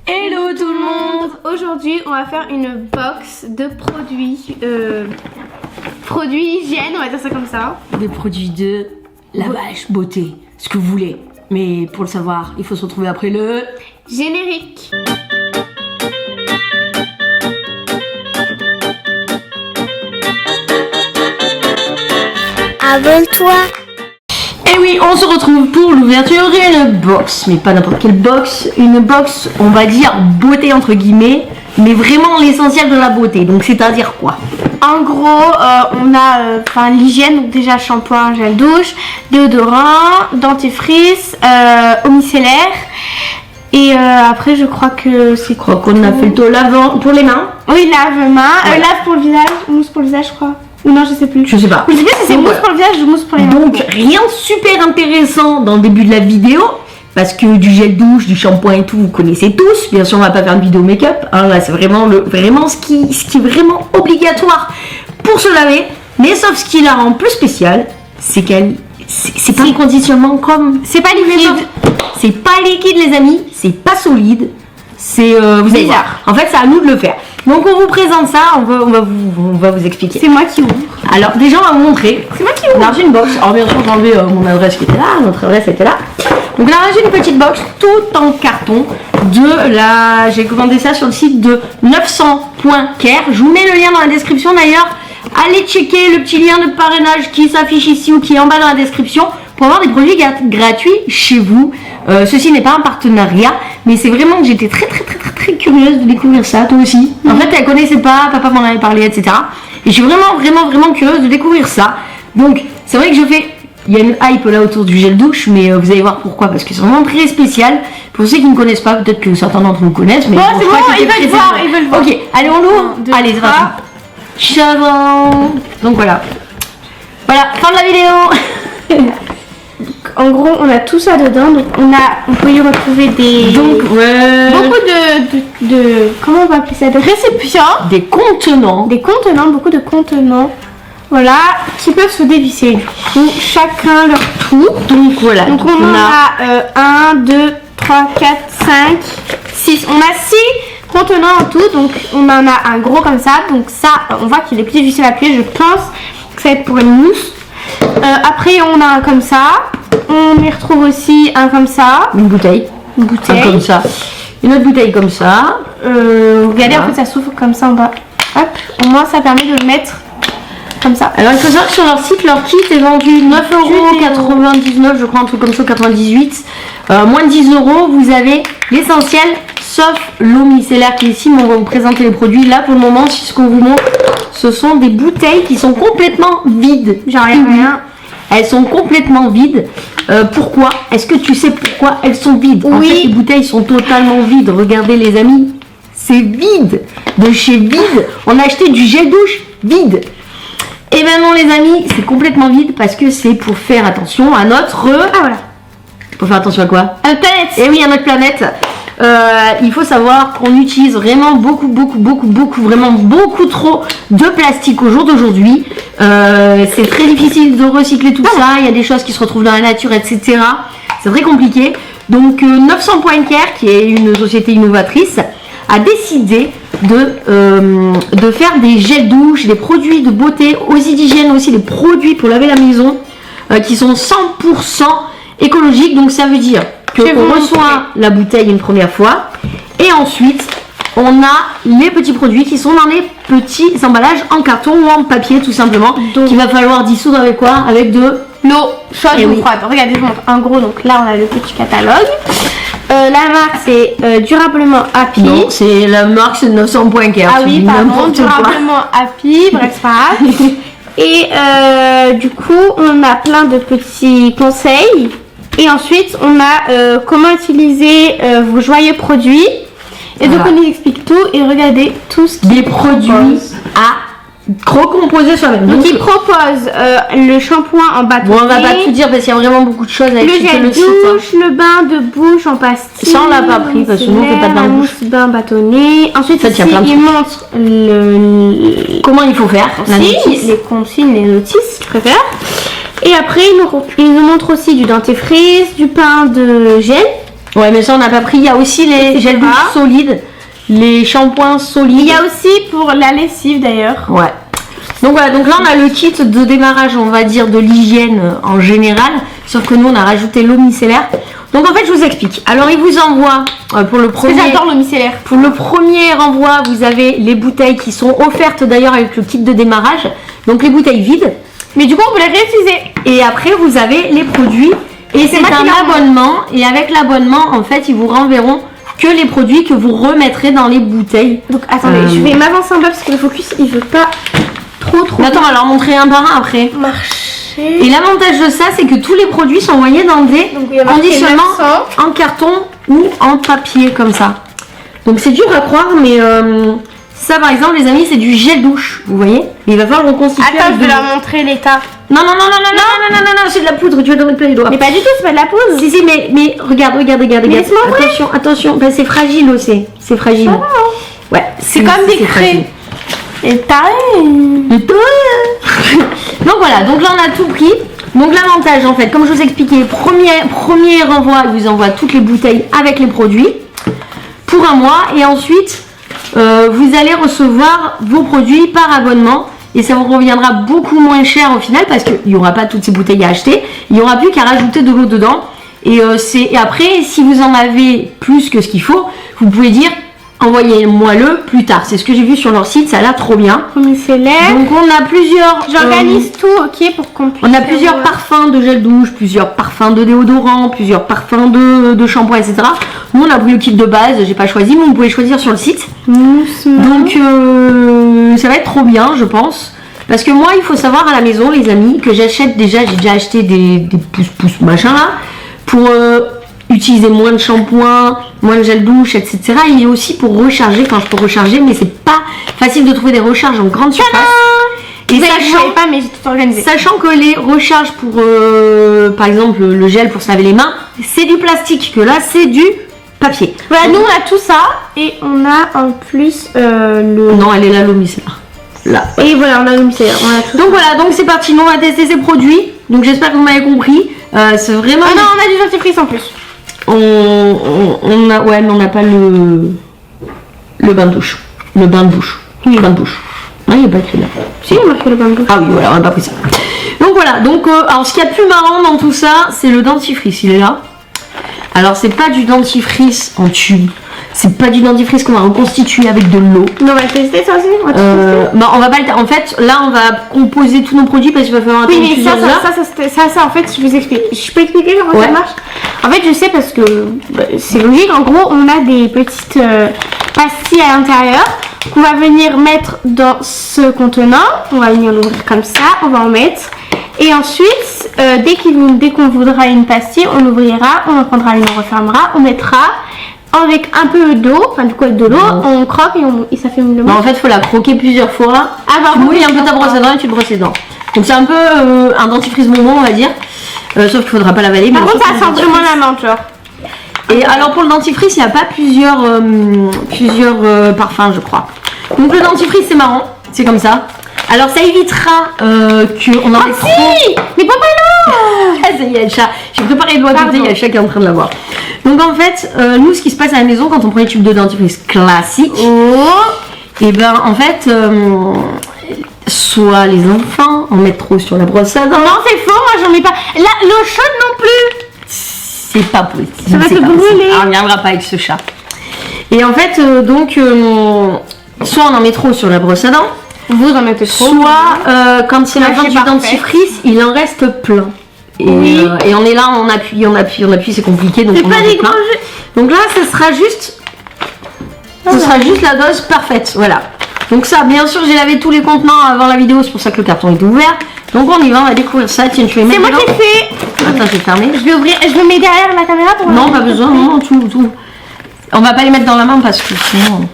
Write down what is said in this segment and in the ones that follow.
Hello tout le monde. Aujourd'hui on va faire une box de produits hygiène, on va dire ça comme ça. Des produits de lavage, beauté, ce que vous voulez. Mais pour le savoir, il faut se retrouver après le générique. Abonne-toi. Et oui, on se retrouve pour l'ouverture d'une box. Mais pas n'importe quelle box. Une box, on va dire beauté entre guillemets. Mais vraiment l'essentiel de la beauté. Donc c'est-à-dire quoi? En gros, on a l'hygiène, donc déjà shampoing, gel douche, déodorant, dentifrice, eau micellaire. Et après, je crois que c'est Je crois qu'on a fait le tour lavant pour les mains. Oui, lave-mains, Voilà. lave pour le visage, mousse pour le visage, je crois. Ou non, je sais plus. Je sais pas. Je sais plus si c'est Donc, mousse voilà. pour le visage ou mousse pour les mains. Donc rien de super intéressant dans le début de la vidéo. Parce que du gel douche, du shampoing et tout, vous connaissez tous. Bien sûr, on va pas faire une vidéo make-up. Hein, là, c'est vraiment ce qui est vraiment obligatoire pour se laver. Mais sauf ce qui la rend plus spéciale, c'est qu'elle, c'est pas un conditionnement comme, C'est pas liquide. c'est pas liquide les amis, c'est pas solide. C'est vous allez voir. En fait, c'est à nous de le faire. Donc on vous présente ça, on va vous expliquer. C'est moi qui ouvre. Alors déjà on va vous montrer. C'est moi qui On ouvre. a reçu une box. Alors bien sûr j'ai enlevé mon adresse qui était là, notre adresse était là. Donc on a reçu une petite box tout en carton de la. J'ai commandé ça sur le site de 900.care. Je vous mets le lien dans la description d'ailleurs. Allez checker le petit lien de parrainage qui s'affiche ici ou qui est en bas dans la description pour avoir des produits gratuits chez vous. Ceci n'est pas un partenariat, mais c'est vraiment que j'étais très curieuse de découvrir ça, toi aussi. En fait, elle connaissait pas, papa m'en avait parlé, etc. Et je suis vraiment curieuse de découvrir ça. Donc, c'est vrai que il y a une hype là autour du gel douche, mais vous allez voir pourquoi, parce que c'est vraiment très spécial. Pour ceux qui ne connaissent pas, peut-être que certains d'entre vous connaissent, mais Bon, je c'est crois bon, que ils c'était veulent très voir, spécial. ils veulent voir. Ok, allez, on l'ouvre. Un, deux, Allez, c'est trois. parti. Chavant. Donc voilà. Voilà, fin de la vidéo. En gros, on a tout ça dedans. Donc on peut y retrouver des Donc, ouais. beaucoup de comment on va appeler ça, de récipients, Des contenants. des contenants, beaucoup de contenants. Voilà, qui peuvent se dévisser. Du coup, chacun leur tour. Donc voilà. Donc on en a 1, 2, 3, 4, 5, 6. On a 6 contenants en tout. Donc on en a un gros comme ça. Donc ça, on voit qu'il est plus difficile à plier. Je pense que ça va être pour une mousse. Après on a un comme ça. On y retrouve aussi un comme ça. Une bouteille. Une bouteille. Comme ça. Une autre bouteille comme ça. Regardez, Voilà. en fait ça s'ouvre comme ça en bas. Hop, au moins ça permet de le mettre comme ça. Alors il faut savoir que sur leur site, leur kit est vendu 9,99€, je crois, un truc comme ça, 98. Moins de 10€, vous avez l'essentiel, sauf l'eau micellaire qui est ici, mais on va vous présenter les produits. Là pour le moment, ce qu'on vous montre, ce sont des bouteilles qui sont complètement vides. Genre rien. Elles sont complètement vides. Pourquoi? Est-ce que tu sais pourquoi elles sont vides? En Oui. fait, les bouteilles sont totalement vides. Regardez les amis, c'est vide. De chez Vide, on a acheté du gel douche vide. Et ben non les amis, c'est complètement vide parce que c'est pour faire attention à notre... Ah voilà. Pour faire attention à quoi? À notre planète. Et oui, à notre planète. Il faut savoir qu'on utilise vraiment vraiment beaucoup trop de plastique au jour d'aujourd'hui. C'est très difficile de recycler tout ça. Il y a des choses qui se retrouvent dans la nature, etc. C'est très compliqué. Donc 900.care, qui est une société innovatrice, a décidé de faire des gels douche, des produits de beauté, aussi d'hygiène, aussi des produits pour laver la maison, qui sont 100% écologiques. Donc ça veut dire Je vais vous qu'on montrer. reçoit la bouteille une première fois et ensuite on a les petits produits qui sont dans les petits emballages en carton ou en papier tout simplement, qu'il va falloir dissoudre avec quoi? Avec de L'eau chaude Eh ou oui. froide. Regardez, je vous montre. En gros, donc là on a le petit catalogue. La marque c'est durablement Happy. non, c'est la marque, c'est 900.care. Ah tu oui, dis pardon, n'importe quoi. durablement Happy, bref, c'est pas grave. Et du coup, on a plein de petits conseils. Et ensuite, on a comment utiliser vos joyeux produits. Et donc, Voilà. on y explique tout. Et regardez tout ce qui Des produits à recomposer soi-même. Donc, Donc, il propose le shampoing en bâtonnet. bon, on va pas tout dire parce qu'il y a vraiment beaucoup de choses à le expliquer gel le site. hein. douche, le bain de bouche en pastille. Ça, on l'a pas pris, parce que nous, on fait pas de bain de la bouche. mousse bain bâtonnet. Ensuite, Ça ici, tient plein de il trucs. montre le Comment il faut faire la notice. les consignes, les notices, je préfère. Et après, il nous montre aussi du dentifrice, du pain de gel. Ouais, mais ça on n'a pas pris. Il y a aussi les gels douche solides, les shampoings solides. Il y a aussi pour la lessive d'ailleurs. Ouais. Donc voilà, donc là on a le kit de démarrage, on va dire, de l'hygiène en général, sauf que nous on a rajouté l'eau micellaire. Donc en fait je vous explique. Alors il vous envoie pour le premier. J'adore l'eau micellaire. Pour le premier envoi, vous avez les bouteilles qui sont offertes d'ailleurs avec le kit de démarrage. Donc les bouteilles vides. Mais du coup on peut les réutiliser. Et après vous avez les produits. Et c'est un abonnement. Et avec l'abonnement, en fait, ils vous renverront que les produits que vous remettrez dans les bouteilles. Donc attendez, je vais m'avancer un peu parce que le focus il veut pas trop. Mais attends, on va leur montrer un par un après. Marcher. Et l'avantage de ça, c'est que tous les produits sont envoyés dans des conditionnements en carton ou en papier comme ça. Donc c'est dur à croire, mais ça par exemple, les amis, c'est du gel douche, vous voyez. Mais il va falloir le reconstituer. Attends, je vais leur montrer l'état. Non, c'est de la poudre, tu vas te mettre plein les doigts. Mais pas du tout, c'est pas de la poudre. Si, mais regarde. Attention, c'est fragile aussi. C'est fragile. Ah, ouais, c'est comme des craies. Et donc voilà, donc là on a tout pris. Donc l'avantage en fait, comme je vous expliquais, premier renvoi, il vous envoie toutes les bouteilles avec les produits pour un mois. Et ensuite, vous allez recevoir vos produits par abonnement. Et ça vous reviendra beaucoup moins cher au final parce qu'il n'y aura pas toutes ces bouteilles à acheter. Il n'y aura plus qu'à rajouter de l'eau dedans. Et après, si vous en avez plus que ce qu'il faut, vous pouvez dire envoyez-moi-le plus tard. C'est ce que j'ai vu sur leur site, ça a l'air trop bien. Micellaire. Donc on a plusieurs... J'organise tout, ok, pour qu'on puisse... On a plusieurs parfums de gel douche, plusieurs parfums de déodorant, plusieurs parfums de shampoing, etc. Nous on a pris le kit de base, j'ai pas choisi, mais vous pouvez choisir sur le site. Donc ça va être trop bien, je pense. Parce que moi, il faut savoir à la maison, les amis, que j'ai déjà acheté des pouces machin là, pour utiliser moins de shampoing, moins de gel douche, etc. Et aussi pour recharger quand je peux recharger, mais c'est pas facile de trouver des recharges en grande surface. Et sachant que les recharges pour, par exemple, le gel pour se laver les mains, c'est du plastique, que là, c'est du papier. Voilà, nous on a tout ça et on a en plus le... Non, elle est là, l'eau micellaire. Là. Et voilà, on a l'eau micellaire. Donc voilà, donc c'est parti, nous on va tester ces produits. Donc j'espère que vous m'avez compris. C'est vraiment... Ah non, on a du dentifrice en plus. On a... Ouais, mais on n'a pas le bain de douche. Le bain de bouche. Le bain de bouche. Non, il n'y a pas écrit là. Si, on a marqué le bain de bouche. Ah oui, voilà, on n'a pas pris ça. Donc voilà, donc alors ce qu'il y a de plus marrant dans tout ça, c'est le dentifrice, il est là. Alors c'est pas du dentifrice en tube. C'est pas du dentifrice qu'on va reconstituer avec de l'eau. On va tester ça aussi. On va pas le... En fait, là on va composer tous nos produits parce qu'il va falloir attendre plusieurs heures. Ça, en fait, je vous explique. Je peux expliquer comment ça marche. En fait, je sais parce que c'est logique. En gros, on a des petites pastilles à l'intérieur qu'on va venir mettre dans ce contenant. On va venir l'ouvrir comme ça. On va en mettre. Et ensuite, dès qu'on voudra une pastille, on l'ouvrira, on en prendra une, on refermera, on mettra avec un peu d'eau, enfin du coup avec de l'eau, on croque et ça fait une... En fait, il faut la croquer plusieurs fois. Tu mouilles un peu ta brosse à dents et tu te brosses les dents. Donc c'est un peu un dentifrice bonbon, on va dire. Sauf qu'il faudra pas l'avaler. Par contre, ça sent vraiment la menthe, genre. Et alors pour le dentifrice, il n'y a pas plusieurs parfums, je crois. Donc le dentifrice, c'est marrant, c'est comme ça. Alors ça évitera qu'on en ait trop. Si, mais pas mal. Ça y est, le chat. J'ai préparé le doigt à côté, il y a le chat qui est en train de l'avoir. Donc en fait, nous, ce qui se passe à la maison quand on prend les tubes de dentifrice classiques, et ben en fait, soit les enfants en mettent trop sur la brosse à dents. Non, c'est faux, moi j'en mets pas. L'eau chaude non plus. C'est pas possible. Ça va te brûler. On n'y arrivera pas avec ce chat. Et en fait, soit on en met trop sur la brosse à dents. Vous en mettez trop. Soit quand c'est la fin du dentifrice, il en reste plein. Et on est là, on appuie, c'est compliqué, donc on en met plein. Donc là, ce sera juste la dose parfaite, voilà. Donc ça, bien sûr, j'ai lavé tous les contenants avant la vidéo, c'est pour ça que le carton est ouvert. Donc on y va, on va découvrir ça. Tiens, tu vas mettre. C'est moi qui ai fait. Attends, je vais fermer. Je vais mettre derrière la caméra pour. Non, pas besoin, non, tout. On va pas les mettre dans la main parce que sinon.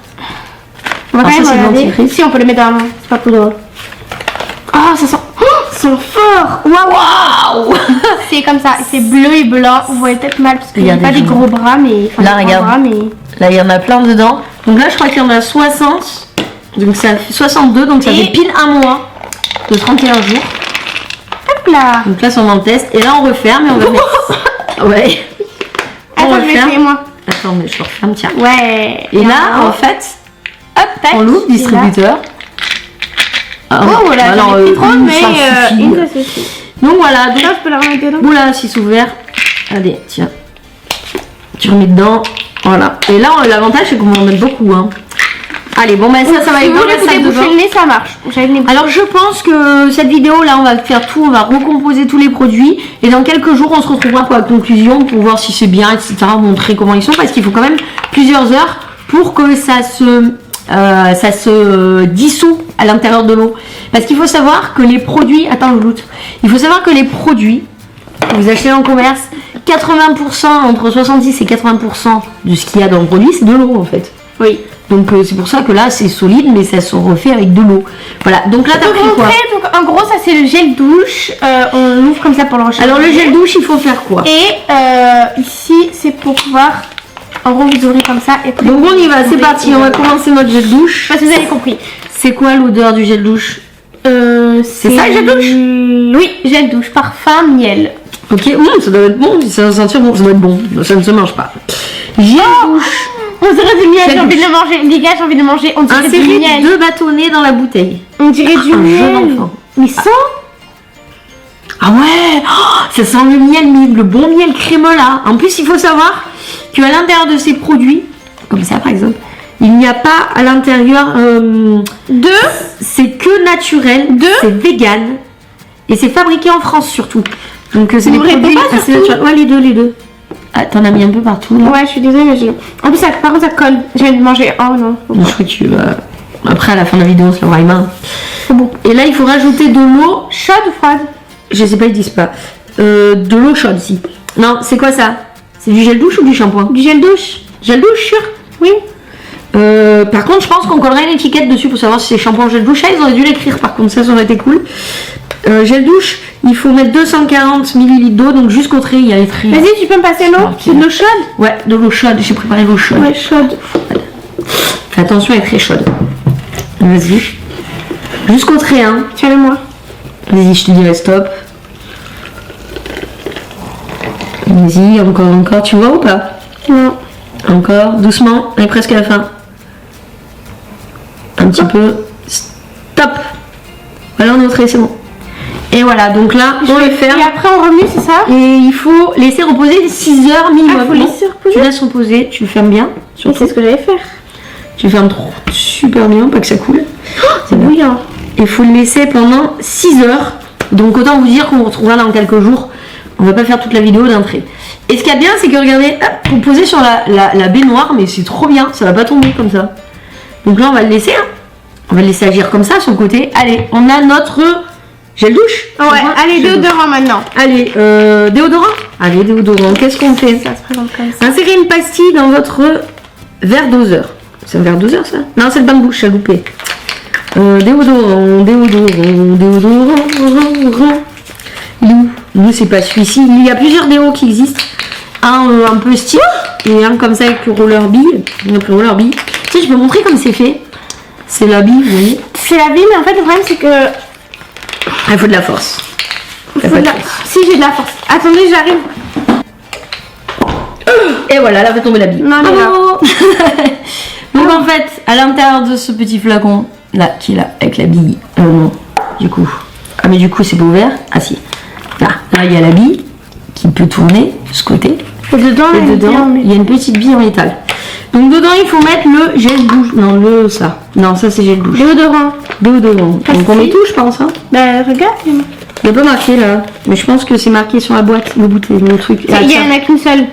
On va quand même regarder. Si, on peut les mettre dans la main, c'est pas plus drôle. Ah, ça sent. Ça sent fort. Waouh. C'est comme ça, c'est bleu et blanc. Vous voyez peut-être mal parce qu'il n'y a pas des gros bras, mais. Là, regarde. Là, il y en a plein dedans. Donc là, je crois qu'il y en a 60. Donc ça fait 62, donc ça fait pile un mois de 31 jours. Hop là. Donc là, c'est en test. Et là, on referme et on va mettre. Ouais. Ah, on va je vais faire. essayer moi. Attends, mais je le referme, tiens. Ouais. Et là, en fait, hop, tac. on l'ouvre, distributeur. Ah, Oh, voilà, alors, j'en ai pris trop, une, mais ça suffit. une, ça suffit. Donc voilà, donc. Ça, je peux la remettre dedans. Oula, si c'est ouvert. Allez, tiens. Tu remets dedans. Voilà. Et là, l'avantage, c'est qu'on va en mettre beaucoup. Hein. Allez, bon, ben ça va Si être vous dans voulez la vous salle de déboucher bain. le nez, ça marche. Alors, je pense que cette vidéo, là, on va faire tout. On va recomposer tous les produits. Et dans quelques jours, on se retrouvera pour la conclusion pour voir si c'est bien, etc. Montrer comment ils sont. Parce qu'il faut quand même plusieurs heures pour que ça se dissout à l'intérieur de l'eau. Parce qu'il faut savoir que les produits... Attends, le loot. Il faut savoir que les produits que vous achetez en commerce, 80%, entre 70 et 80% de ce qu'il y a dans le produit, c'est de l'eau en fait. Oui. Donc c'est pour ça que là c'est solide, mais ça se refait avec de l'eau. Voilà, donc là t'as pris quoi? Donc en gros, ça c'est le gel douche. On l'ouvre comme ça pour le recharger. Alors le gel douche, il faut faire quoi? Et ici, c'est pour pouvoir... En gros, vous ouvrez comme ça. Et puis Donc on y va, c'est parti, on va commencer notre gel douche. Parce que vous avez compris. C'est quoi l'odeur du gel douche? C'est ça, le gel douche? Oui, gel douche, parfum, miel. Ok, ça doit être bon, ça va sentir bon, ça doit être bon, ça ne se mange pas. Gel douche. On dirait du miel, Gel j'ai envie de douche. le manger. Les gars, j'ai envie de le manger. On dirait du Insérez miel. 2 bâtonnets dans la bouteille. On dirait du un miel. jeune enfant. Mais sans. Ah ouais, ça sent le miel, le bon miel crémeux là. En plus, il faut savoir qu'à l'intérieur de ces produits, comme ça par exemple, il n'y a pas à l'intérieur c'est que naturel, c'est vegan et c'est fabriqué en France surtout. Donc c'est des produits assez naturels. Ouais, les deux. Ah, t'en as mis un peu partout là. Ouais, je suis désolée, mais en plus, par contre, ça colle. Je viens de manger. Oh non. Je crois que tu vas... Après, à la fin de la vidéo, on se lavera les mains. C'est bon. Et là, il faut rajouter de l'eau. Chaude ou froide? Je sais pas, ils disent pas. De l'eau chaude, si. Non, c'est quoi ça? C'est du gel douche ou du shampoing? Du gel douche. Gel douche, sûr? Oui. Par contre, je pense qu'on collerait une étiquette dessus pour savoir si c'est shampoing ou gel douche. Ça, ils auraient dû l'écrire, par contre, ça aurait été cool. Gel douche, il faut mettre 240 ml d'eau, donc jusqu'au trait, il y a les traits. Vas-y, tu peux me passer l'eau? C'est de l'eau chaude? Ouais, de l'eau chaude, j'ai préparé l'eau chaude. Ouais, chaude. Fais attention, elle est très chaude. Vas-y. Jusqu'au trait, hein. Tiens-le-moi. Vas-y, je te dirai stop. Vas-y, encore, tu vois ou pas? Non. Encore, doucement, on est presque à la fin. Un petit peu. Stop. Voilà, on est au trait, c'est bon. Et voilà, donc là, on le ferme. Et après, on remue, c'est ça? Et il faut laisser reposer 6 heures minimum. Ah, faut laisser reposer. Tu laisses reposer, tu le fermes bien. C'est ce que j'allais faire. Tu fermes super bien, pas que ça coule. C'est bouillant. Il faut le laisser pendant 6 heures. Donc autant vous dire qu'on vous retrouvera dans quelques jours. On va pas faire toute la vidéo d'un trait. Et ce qu'il y a bien, c'est que regardez, hop, vous posez sur la baignoire, mais c'est trop bien, ça va pas tomber comme ça. Donc là, on va le laisser. Hein. On va le laisser agir comme ça, sur le côté. Allez, on a notre gel douche. Ouais, allez, déodorant maintenant. Allez, déodorant. Allez, déodorant. Qu'est-ce qu'on fait? Ça se présente comme ça. Insérez une pastille dans votre verre doseur. C'est un verre doseur, ça? Non, c'est le bain de bouche, j'ai loupé. Déodorant. Nous, c'est pas celui-ci. Il y a plusieurs déos qui existent. Un peu stick et un comme ça avec le roller bille. Donc le roller bille. Tu sais, je peux montrer comme c'est fait. C'est la bille, vous voyez. C'est la bille, mais en fait, le problème, c'est que. Il faut de la force. Si, j'ai de la force. Attendez, j'arrive. Et voilà, là, fait tomber la bille. Non, mais là. Donc en fait, à l'intérieur de ce petit flacon, là, qui est là, avec la bille. Non, du coup. Ah, mais du coup, c'est pas ouvert. Ah, si. Là, il y a la bille qui peut tourner de ce côté. Et dedans, il y a une petite bille en métal. Donc dedans, il faut mettre le gel douche. Non, ça. Non, ça, c'est gel douche. Déodorant. Donc on met tout, je pense. Hein. Bah, regarde. Il n'y a pas marqué là. Mais je pense que c'est marqué sur la boîte, le truc. Il y en a qu'une seule.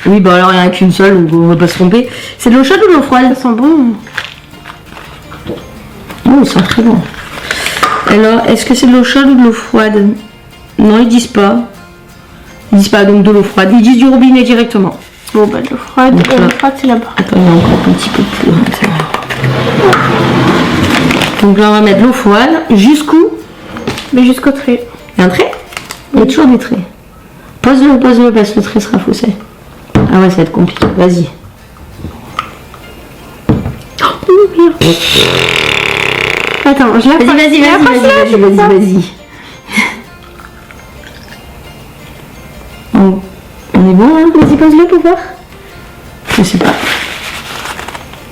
Oui, bah alors il n'y en a qu'une seule, donc on va pas se tromper. C'est de l'eau chaude ou de l'eau froide? Ça sent bon. Oh, ça sent très bon. Alors, est-ce que c'est de l'eau chaude ou de l'eau froide? Non, ils disent pas. Ils disent pas, donc de l'eau froide. Ils disent du robinet directement. Bon, bah, de l'eau froide. L'eau froide, c'est là-bas. Attends, il y a encore un petit peu plus. Donc là, on va mettre l'eau froide jusqu'où? Mais jusqu'au trait. Il y a un trait? Il y a toujours des traits. Pose-le, parce que le trait sera faussé. Ah ouais, ça va être compliqué. Vas-y. Attends, je la passe. Vas-y. On est bon, hein? Vas-y, pose-le pour voir. Je sais pas.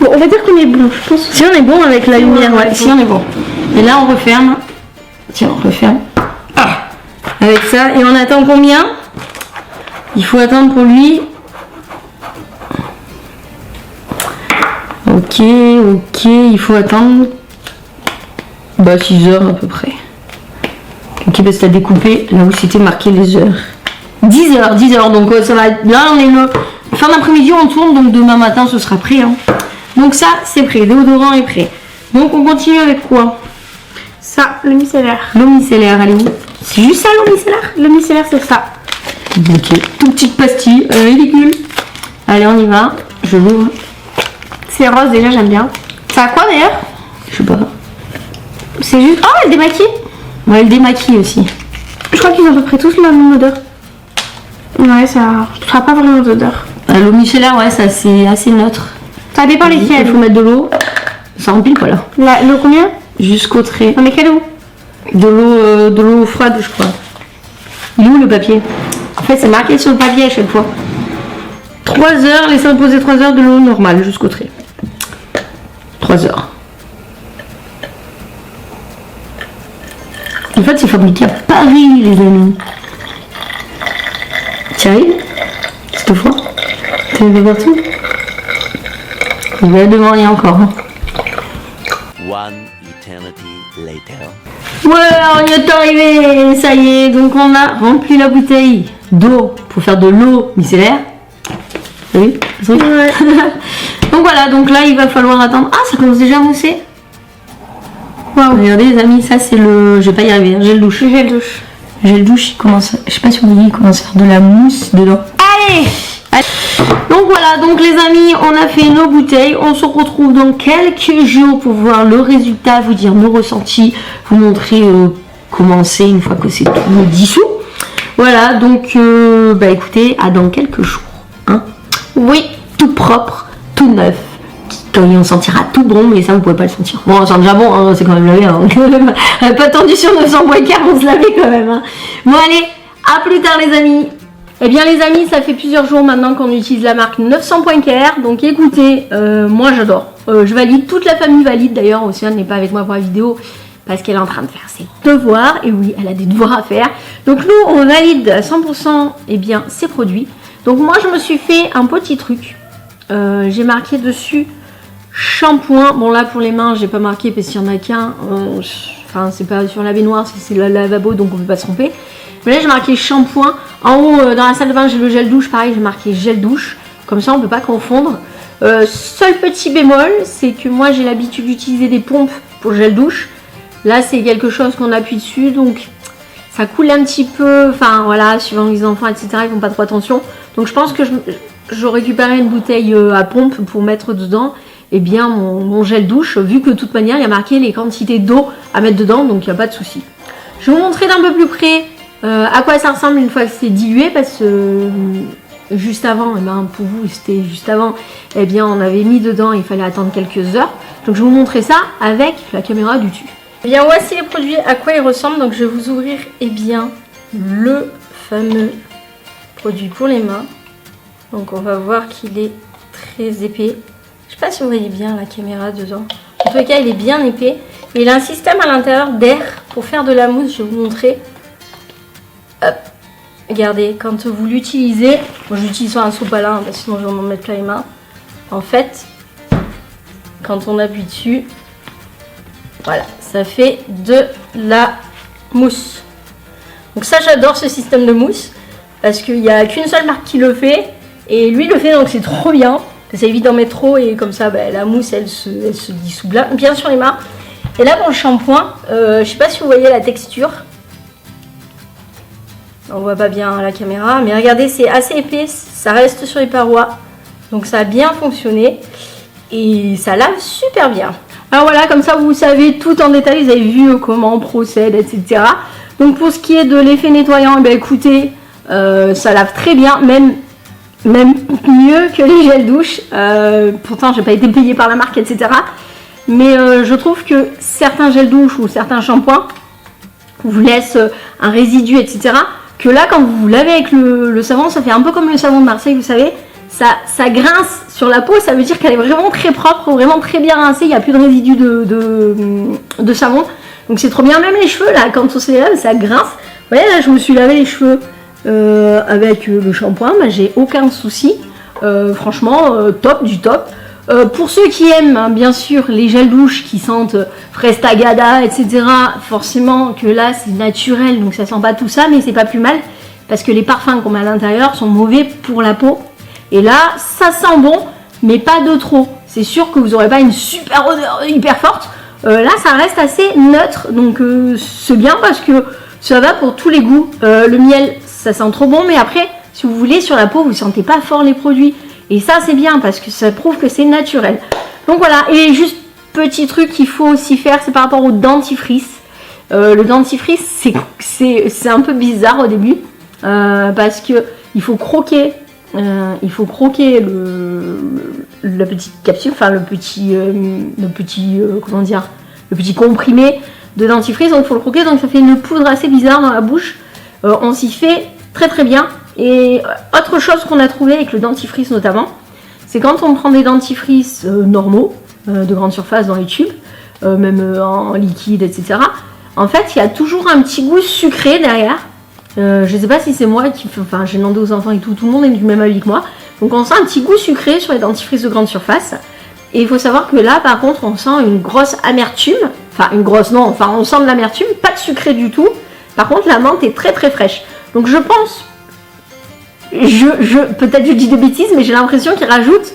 Bon, on va dire qu'on est bon, je pense. Si on est bon avec la lumière, ouais, si on est bon. Et là on referme. Tiens, on referme. Ah, avec ça, et on attend combien? Il faut attendre pour lui. Ok, il faut attendre. Bah 6 heures à peu près. Ok, parce que t'as découpé là où c'était marqué les heures. 10 heures, donc ça va. Là on est le fin d'après-midi, on tourne, donc demain matin ce sera prêt. Hein. Donc ça c'est prêt, le déodorant est prêt. Donc on continue avec quoi? Ça, le micellaire. L'eau micellaire, elle est où? C'est juste ça l'eau micellaire? Le micellaire, c'est ça. Ok, toute petite pastille, ridicule. Allez, on y va, je l'ouvre. C'est rose déjà, j'aime bien. Ça a quoi d'ailleurs? Je sais pas. C'est juste. Oh, elle démaquille. Ouais, elle démaquille aussi. Je crois qu'ils ont à peu près tous la même odeur. Ouais, ça n'a pas vraiment d'odeur. L'eau micellaire, ouais, ça c'est assez neutre. Ça dépend lesquelles. Il faut mettre de l'eau. Ça remplit pas là. L'eau combien? Jusqu'au trait. On met quelle eau? De l'eau froide, je crois. Il est où le papier? En fait, c'est marqué sur le papier à chaque fois. 3 heures, laissez reposer 3 heures de l'eau normale jusqu'au trait. 3 heures. En fait, c'est fabriqué à Paris, les amis. Tu arrives? Cette fois? Tu veux partout? Il va devant rien encore. Hein. One eternity later. Ouais, on y est arrivé, ça y est. Donc on a rempli la bouteille d'eau pour faire de l'eau micellaire. T'as vu? Ouais. Donc voilà, donc là il va falloir attendre. Ah, ça commence déjà à mousser. Waouh. Regardez les amis, ça c'est le. Je vais pas y arriver, gel douche. Gel douche. Gel douche, il commence. Je sais pas si vous voyez, il commence à faire de la mousse dedans. Allez. Donc voilà, donc les amis, on a fait nos bouteilles. On se retrouve dans quelques jours pour voir le résultat, vous dire nos ressentis, vous montrer comment c'est une fois que c'est tout dissous. Voilà, donc bah écoutez, à dans quelques jours. Hein. Oui. Tout propre, tout neuf. On sentira tout bon, mais ça vous pouvez pas le sentir. Bon, on sent déjà bon, hein, c'est quand même lavé. Hein. Pas tendu sur 900 points car on se lavait quand même. Hein. Bon allez, à plus tard les amis. Eh bien les amis, ça fait plusieurs jours maintenant qu'on utilise la marque 900 Point Care. Donc écoutez, moi j'adore. Je valide, toute la famille valide. D'ailleurs, Océane n'est pas avec moi pour la vidéo parce qu'elle est en train de faire ses devoirs. Et oui, elle a des devoirs à faire. Donc nous, on valide à 100% eh bien, ses produits. Donc moi, je me suis fait un petit truc. J'ai marqué dessus shampoing. Bon là, pour les mains, j'ai pas marqué parce qu'il y en a qu'un. Enfin, c'est pas sur la baignoire, c'est le lavabo, donc on peut pas se tromper. Mais là j'ai marqué shampoing. En haut dans la salle de bain j'ai le gel douche, pareil j'ai marqué gel douche. Comme ça on peut pas confondre. Seul petit bémol, c'est que moi j'ai l'habitude d'utiliser des pompes pour gel douche. Là c'est quelque chose qu'on appuie dessus, donc ça coule un petit peu. Enfin voilà, suivant les enfants etc, ils font pas trop attention. Donc je pense que je récupérerai une bouteille à pompe pour mettre dedans et bien mon gel douche, vu que de toute manière il y a marqué les quantités d'eau à mettre dedans, donc il n'y a pas de souci. Je vais vous montrer d'un peu plus près à quoi ça ressemble une fois que c'est dilué, parce que juste avant, et ben pour vous c'était juste avant, eh bien on avait mis dedans, il fallait attendre quelques heures. Donc je vais vous montrer ça avec la caméra du dessus. Eh bien voici les produits, à quoi ils ressemblent. Donc je vais vous ouvrir eh bien le fameux produit pour les mains. Donc on va voir qu'il est très épais. Je sais pas si vous voyez bien la caméra dedans. En tout cas il est bien épais. Et il a un système à l'intérieur d'air pour faire de la mousse, je vais vous montrer. Hop. Regardez, quand vous l'utilisez, moi j'utilise sur un sopalin parce que sinon je vais m'en mettre plein les mains. En fait, quand on appuie dessus, voilà, ça fait de la mousse. Donc ça j'adore ce système de mousse parce qu'il n'y a qu'une seule marque qui le fait et lui le fait, donc c'est trop bien. Ça évite d'en mettre trop et comme ça bah, la mousse elle se dissout bien sur les mains. Et là pour le shampoing, je sais pas si vous voyez la texture. On voit pas bien la caméra, mais regardez, c'est assez épais, ça reste sur les parois, donc ça a bien fonctionné et ça lave super bien. Alors voilà, comme ça vous savez tout en détail, vous avez vu comment on procède, etc. Donc pour ce qui est de l'effet nettoyant, eh bien, écoutez, ça lave très bien, même mieux que les gels douche. Pourtant j'ai pas été payée par la marque, etc. Mais je trouve que certains gels douche ou certains shampoings vous laissent un résidu, etc. que là, quand vous vous lavez avec le savon, ça fait un peu comme le savon de Marseille, vous savez, ça grince sur la peau, ça veut dire qu'elle est vraiment très propre, vraiment très bien rincée, il n'y a plus de résidus de savon. Donc c'est trop bien, même les cheveux là, quand on se les lave, ça grince. Vous voyez là, je me suis lavé les cheveux avec le shampoing, bah, j'ai aucun souci. Franchement, top du top. Pour ceux qui aiment, hein, bien sûr, les gels douche qui sentent fraise tagada, etc., forcément que là c'est naturel, donc ça sent pas tout ça, mais c'est pas plus mal, parce que les parfums qu'on met à l'intérieur sont mauvais pour la peau. Et là, ça sent bon, mais pas de trop. C'est sûr que vous n'aurez pas une super odeur hyper forte. Là, ça reste assez neutre, donc c'est bien parce que ça va pour tous les goûts. Le miel, ça sent trop bon, mais après, si vous voulez, sur la peau, vous ne sentez pas fort les produits. Et ça, c'est bien parce que ça prouve que c'est naturel. Donc voilà, et juste petit truc qu'il faut aussi faire, c'est par rapport au dentifrice. Le dentifrice, c'est un peu bizarre au début, parce que il faut croquer la petite capsule, enfin le petit comprimé de dentifrice, donc il faut le croquer, donc ça fait une poudre assez bizarre dans la bouche. On s'y fait très très bien. Et autre chose qu'on a trouvé avec le dentifrice notamment, c'est quand on prend des dentifrices normaux, de grande surface dans les tubes, même en liquide, etc. En fait, il y a toujours un petit goût sucré derrière. Je sais pas si c'est moi enfin j'ai demandé aux enfants et tout le monde est du même avis que moi. Donc on sent un petit goût sucré sur les dentifrices de grande surface. Et il faut savoir que là par contre on sent une grosse amertume. Enfin une grosse non, enfin on sent de l'amertume, pas de sucré du tout. Par contre la menthe est très très fraîche. Donc je pense, peut-être je dis des bêtises, mais j'ai l'impression qu'ils rajoutent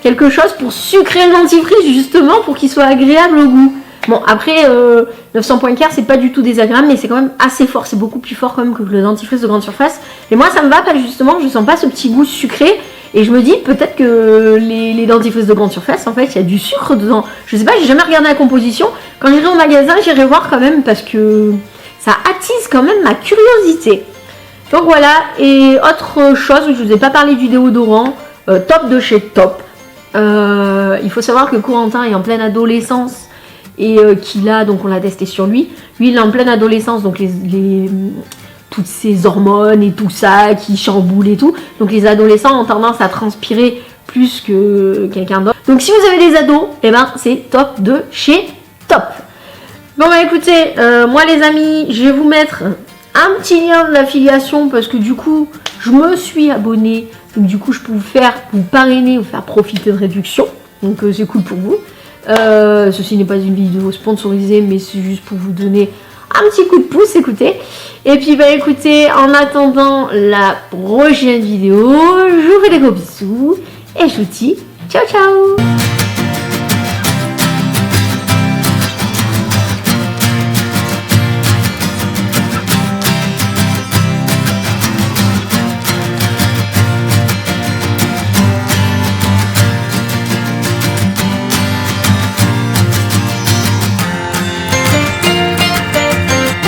quelque chose pour sucrer le dentifrice justement pour qu'il soit agréable au goût. Bon après 900 points c'est pas du tout désagréable, mais c'est quand même assez fort, c'est beaucoup plus fort quand même que le dentifrice de grande surface. Et moi ça me va pas justement, je sens pas ce petit goût sucré. Et je me dis peut-être que les dentifrices de grande surface, en fait il y a du sucre dedans. Je sais pas, j'ai jamais regardé la composition. Quand j'irai au magasin j'irai voir quand même, parce que ça attise quand même ma curiosité. Donc voilà, et autre chose, je vous ai pas parlé du déodorant, Top de chez Top. Il faut savoir que Corentin est en pleine adolescence et qu'il a, donc on l'a testé sur lui. Lui il est en pleine adolescence, donc toutes ces hormones et tout ça qui chamboulent et tout. Donc les adolescents ont tendance à transpirer plus que quelqu'un d'autre. Donc si vous avez des ados, et ben c'est Top de chez Top. Bon bah écoutez, moi les amis, je vais vous mettre un petit lien d'affiliation parce que du coup je me suis abonnée. Donc du coup je peux vous parrainer, vous faire profiter de réduction. Donc c'est cool pour vous. Ceci n'est pas une vidéo sponsorisée, mais c'est juste pour vous donner un petit coup de pouce, écoutez. Et puis bah écoutez, en attendant la prochaine vidéo, je vous fais des gros bisous et je vous dis ciao ciao.